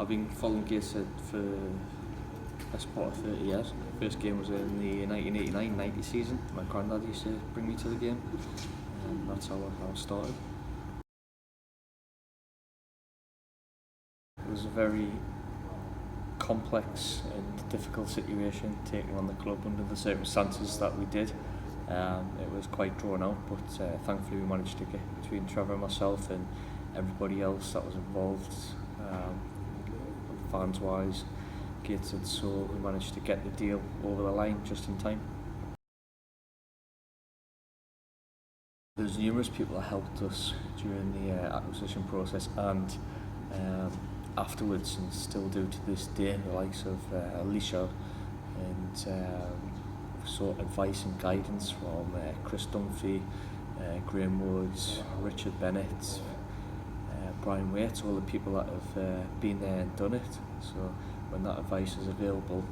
I've been following Gateshead for best part of 30 years. First game was in the 1989-90 season. My granddad used to bring me to the game, and that's how I started. It was a very complex and difficult situation taking on the club under the circumstances that we did. It was quite drawn out, but thankfully we managed to get between Trevor and myself and everybody else that was involved, fans wise, Gateshead, so we managed to get the deal over the line just in time. There's numerous people that helped us during the acquisition process and afterwards, and still do to this day, the likes of Alicia, and sought advice and guidance from Chris Dunphy, Graham Woods, Richard Bennett, Brian Waite, all the people that have been there and done it. So when that advice is available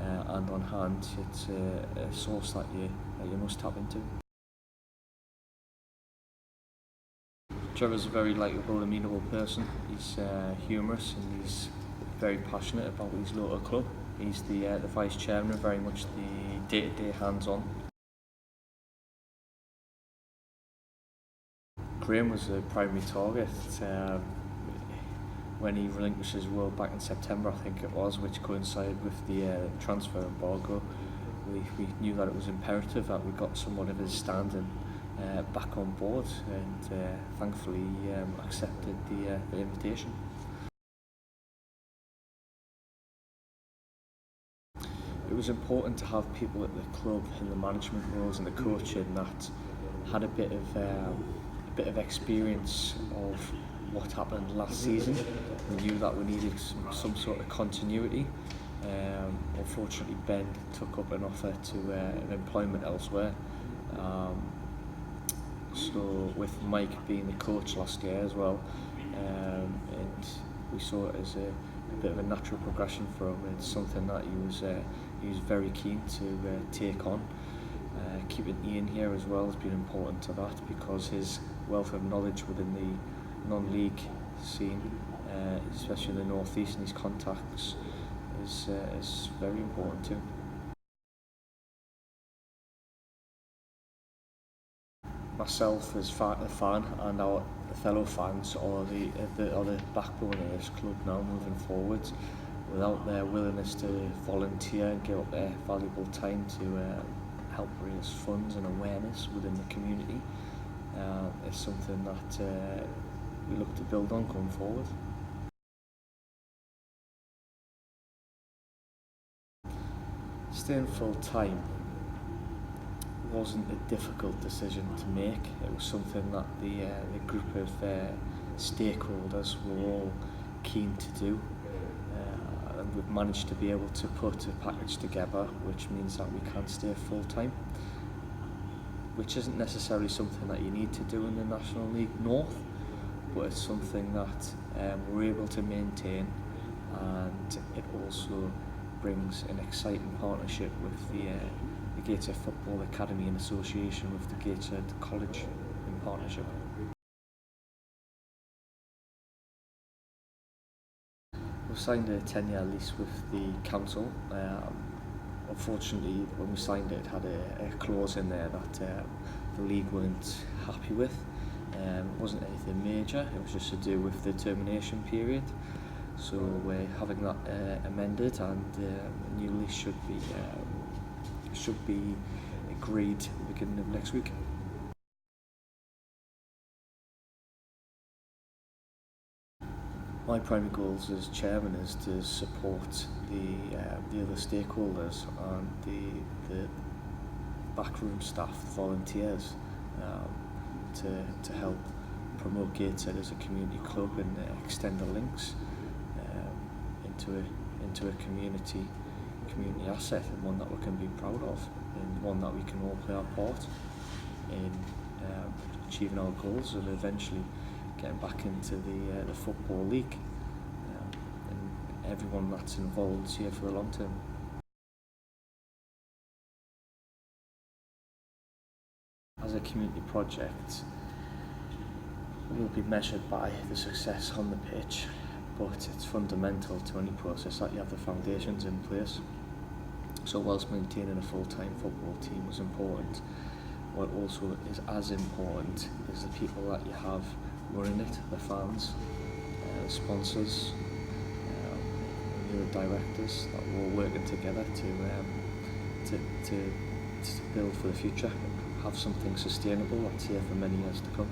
and on hand, it's a source that you must tap into. Trevor's a very likeable, amenable person. He's humorous and he's very passionate about his local club. He's the vice chairman, very much the day-to-day hands-on. Graham was the primary target when he relinquished his role back in September, I think it was, which coincided with the transfer embargo. We knew that it was imperative that we got someone of his standing back on board, and thankfully accepted the invitation. It was important to have people at the club in the management roles and the coaching that had a bit of experience of what happened last season. We knew that we needed some sort of continuity. Unfortunately, Ben took up an offer to employment elsewhere. So with Mike being the coach last year as well, and we saw it as a bit of a natural progression for him. It's something that he was very keen to take on. Keeping Ian here as well has been important to that, because his wealth of knowledge within the non-league scene, especially in the North East, and his contacts is very important too. Myself as a fan and our fellow fans are the backbone of this club now moving forward. Without their willingness to volunteer and give up their valuable time to help raise funds and awareness within the community, it's something that we look to build on going forward. Staying full time wasn't a difficult decision to make. It was something that the group of stakeholders were all keen to do, and we've managed to be able to put a package together which means that we can stay full time, which isn't necessarily something that you need to do in the National League North, but it's something that we're able to maintain, and it also brings an exciting partnership with the Gateshead Football Academy in association with the Gateshead College in partnership. We signed a 10-year lease with the council. Unfortunately, when we signed it, it had a clause in there that the league weren't happy with. It wasn't anything major, it was just to do with the termination period. So we're having that amended, and a new lease should be agreed at the beginning of next week. My primary goals as chairman is to support the other stakeholders and the backroom staff, volunteers, to help promote Gateshead as a community club and extend the links into a community asset, and one that we can be proud of, and one that we can all play our part in achieving our goals and eventually getting back into the Football League. And everyone that's involved is here for the long term. As a community project, we'll be measured by the success on the pitch, but it's fundamental to any process that you have the foundations in place. So whilst maintaining a full-time football team was important, what also is as important is the people that you have running it, the fans, sponsors, the directors, that we're all working together to build for the future, have something sustainable that's here for many years to come.